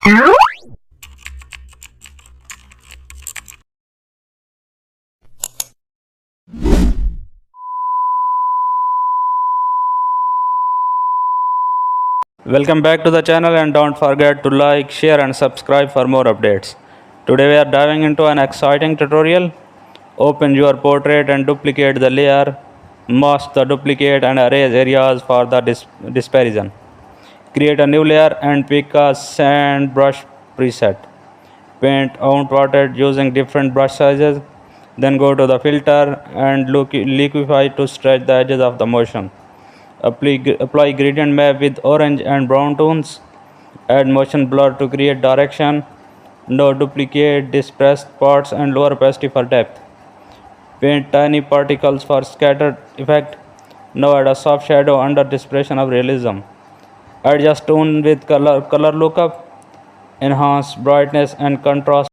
Welcome back to the channel, and don't forget to like, share and subscribe for more updates. Today we are diving into an exciting tutorial. Open your portrait and duplicate the layer. Mask the duplicate and erase areas for the dispersion. Create a new layer and pick a sand brush preset. Paint out water using different brush sizes. Then go to the filter and liquify to stretch the edges of the motion. Apply gradient map with orange and brown tones. Add motion blur to create direction. No duplicate dispersed parts and lower opacity for depth. Paint tiny particles for scattered effect. Now add a soft shadow under dispersion of realism. Adjust tone with color lookup. Enhance brightness and contrast